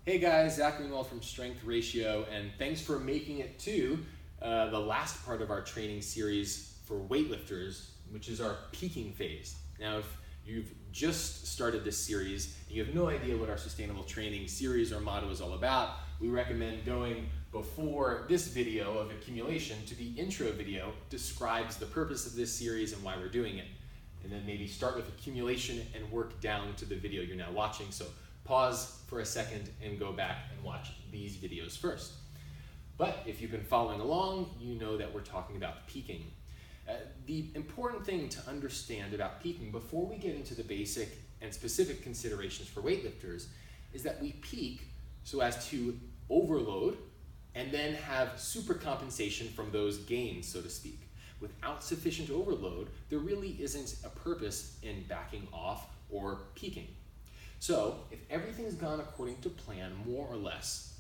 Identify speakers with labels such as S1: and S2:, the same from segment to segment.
S1: Hey guys, Zach Greenwald from Strength Ratio, and thanks for making it to the last part of our training series for weightlifters, which is our peaking phase. Now, if you've just started this series and you have no idea what our sustainable training series or motto is all about, we recommend going before this video of accumulation to the intro video describes the purpose of this series and why we're doing it. And then maybe start with accumulation and work down to the video you're now watching. So pause for a second and go back and watch these videos first. But if you've been following along, you know that we're talking about peaking. The important thing to understand about peaking before we get into the basic and specific considerations for weightlifters is that we peak so as to overload and then have super compensation from those gains, so to speak. Without sufficient overload, there really isn't a purpose in backing off or peaking. So if everything's gone according to plan, more or less,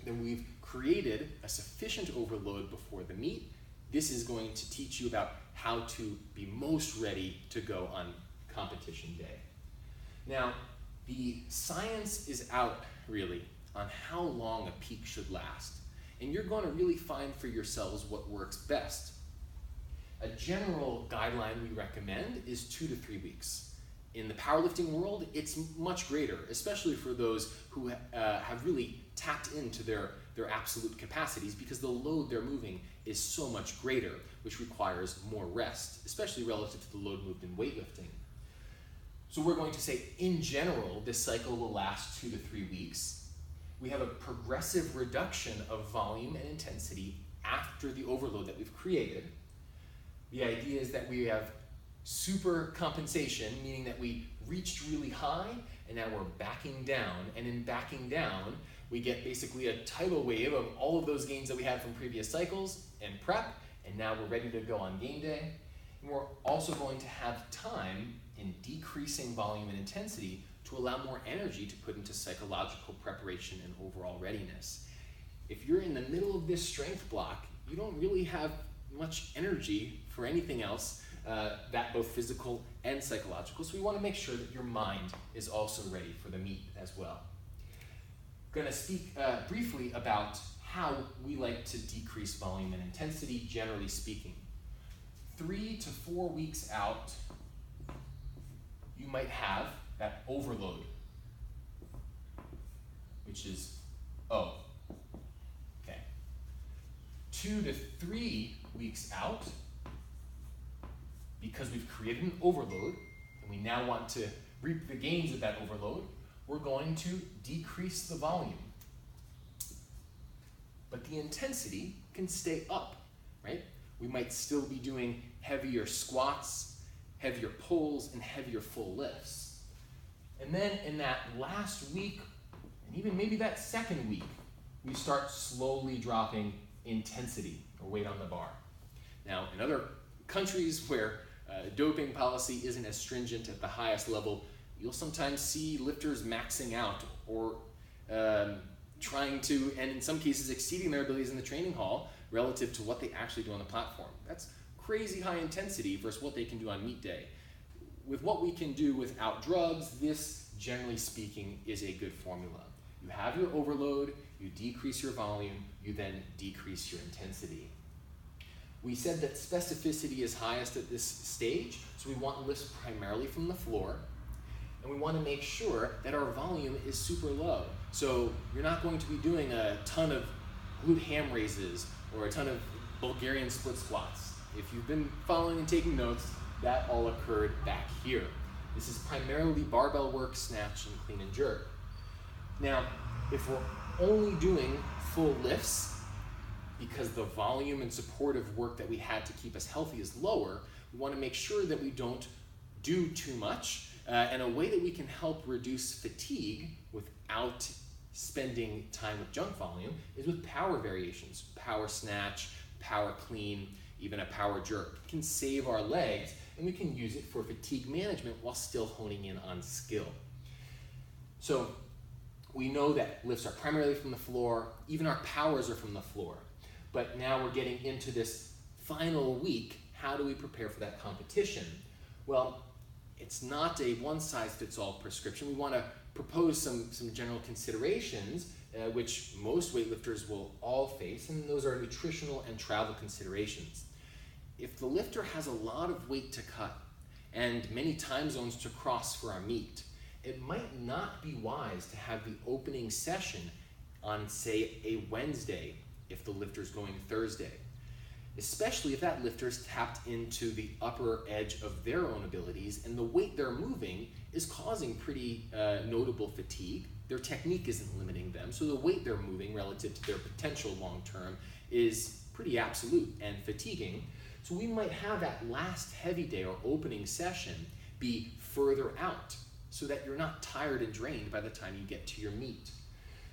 S1: then we've created a sufficient overload before the meet. This is going to teach you about how to be most ready to go on competition day. Now, the science is out really on how long a peak should last, and you're going to really find for yourselves what works best. A general guideline we recommend is 2 to 3 weeks. In the powerlifting world, it's much greater, especially for those who have really tapped into their absolute capacities because the load they're moving is so much greater, which requires more rest, especially relative to the load moved in weightlifting. So we're going to say, in general, this cycle will last 2 to 3 weeks. We have a progressive reduction of volume and intensity after the overload that we've created. The idea is that we have super compensation, meaning that we reached really high and now we're backing down, and in backing down we get basically a tidal wave of all of those gains that we had from previous cycles and prep, and now we're ready to go on game day. And we're also going to have time in decreasing volume and intensity to allow more energy to put into psychological preparation and overall readiness. If you're in the middle of this strength block, you don't really have much energy for anything else, that both physical and psychological. So we want to make sure that your mind is also ready for the meet as well. I'm going to speak briefly about how we like to decrease volume and intensity, generally speaking. 3 to 4 weeks out, you might have that overload, which is O. Okay. 2 to 3 weeks out, because we've created an overload and we now want to reap the gains of that overload, we're going to decrease the volume. But the intensity can stay up, right? We might still be doing heavier squats, heavier pulls, and heavier full lifts. And then in that last week, and even maybe that second week, we start slowly dropping intensity or weight on the bar. Now, in other countries where doping policy isn't as stringent at the highest level, you'll sometimes see lifters maxing out or trying to, and in some cases exceeding their abilities in the training hall relative to what they actually do on the platform. That's crazy high intensity versus what they can do on meet day. With what we can do without drugs, this, generally speaking, is a good formula. You have your overload, you decrease your volume, you then decrease your intensity. We said that specificity is highest at this stage, so we want lifts primarily from the floor, and we want to make sure that our volume is super low. So you're not going to be doing a ton of glute ham raises or a ton of Bulgarian split squats. If you've been following and taking notes, that all occurred back here. This is primarily barbell work, snatch, and clean and jerk. Now, if we're only doing full lifts, because the volume and supportive work that we had to keep us healthy is lower, we want to make sure that we don't do too much. And a way that we can help reduce fatigue without spending time with junk volume is with power variations. Power snatch, power clean, even a power jerk. It can save our legs, and we can use it for fatigue management while still honing in on skill. So we know that lifts are primarily from the floor, even our powers are from the floor. But now we're getting into this final week. How do we prepare for that competition? Well, it's not a one-size-fits-all prescription. We want to propose some general considerations which most weightlifters will all face, and those are nutritional and travel considerations. If the lifter has a lot of weight to cut and many time zones to cross for our meet, it might not be wise to have the opening session on, say, a Wednesday if the lifter's going Thursday, especially if that lifter's tapped into the upper edge of their own abilities and the weight they're moving is causing pretty notable fatigue. Their technique isn't limiting them, so the weight they're moving relative to their potential long-term is pretty absolute and fatiguing. So we might have that last heavy day or opening session be further out so that you're not tired and drained by the time you get to your meet.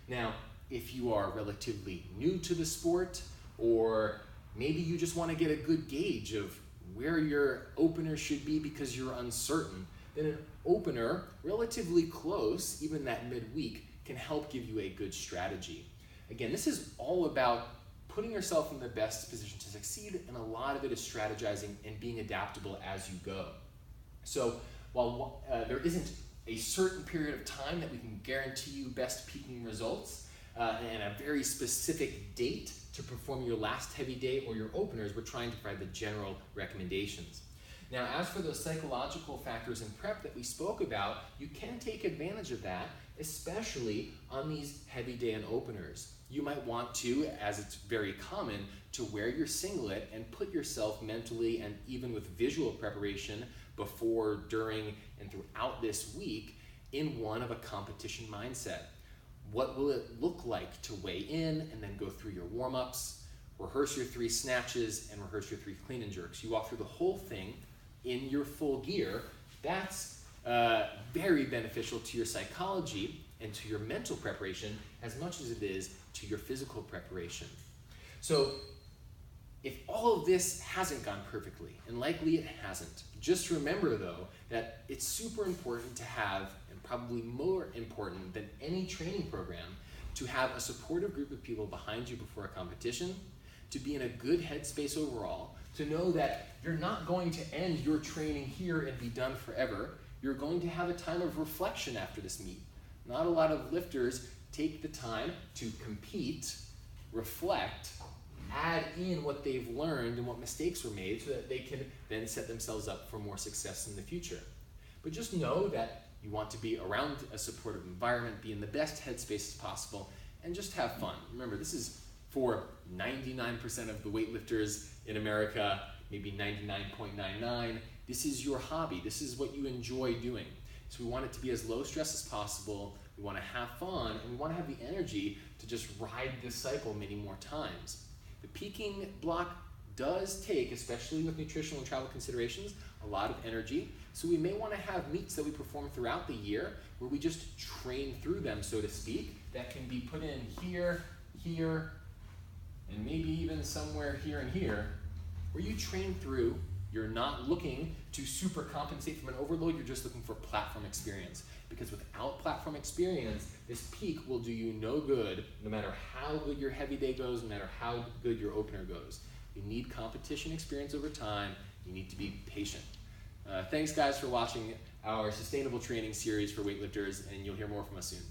S1: Now, if you are relatively new to the sport, or maybe you just want to get a good gauge of where your opener should be because you're uncertain, then an opener relatively close, even that midweek, can help give you a good strategy. Again, this is all about putting yourself in the best position to succeed, and a lot of it is strategizing and being adaptable as you go. So while there isn't a certain period of time that we can guarantee you best peaking results and a very specific date to perform your last heavy day or your openers, we're trying to provide the general recommendations. Now, as for those psychological factors in prep that we spoke about, you can take advantage of that, especially on these heavy day and openers. You might want to, as it's very common, to wear your singlet and put yourself mentally and even with visual preparation before, during, and throughout this week in one of a competition mindset. What will it look like to weigh in and then go through your warm-ups, rehearse your 3 snatches, and rehearse your 3 clean and jerks? You walk through the whole thing in your full gear. That's very beneficial to your psychology and to your mental preparation as much as it is to your physical preparation. So if all of this hasn't gone perfectly, and likely it hasn't, just remember though that it's super important to have, and probably more important than any training program, to have a supportive group of people behind you before a competition, to be in a good headspace overall, to know that you're not going to end your training here and be done forever. You're going to have a time of reflection after this meet. Not a lot of lifters take the time to compete, reflect, add in what they've learned and what mistakes were made so that they can then set themselves up for more success in the future. But just know that you want to be around a supportive environment, be in the best headspace as possible, and just have fun. Remember, this is for 99% of the weightlifters in America, maybe 99.99. This is your hobby. This is what you enjoy doing. So we want it to be as low stress as possible. We want to have fun, and we want to have the energy to just ride this cycle many more times. The peaking block does take, especially with nutritional and travel considerations, a lot of energy. So we may want to have meets that we perform throughout the year where we just train through them, so to speak, that can be put in here, here, and maybe even somewhere here and here, where you train through. You're not looking to super compensate from an overload, you're just looking for platform experience. Because without platform experience, this peak will do you no good, no matter how good your heavy day goes, no matter how good your opener goes. You need competition experience over time. You need to be patient. Thanks guys for watching our sustainable training series for weightlifters, and you'll hear more from us soon.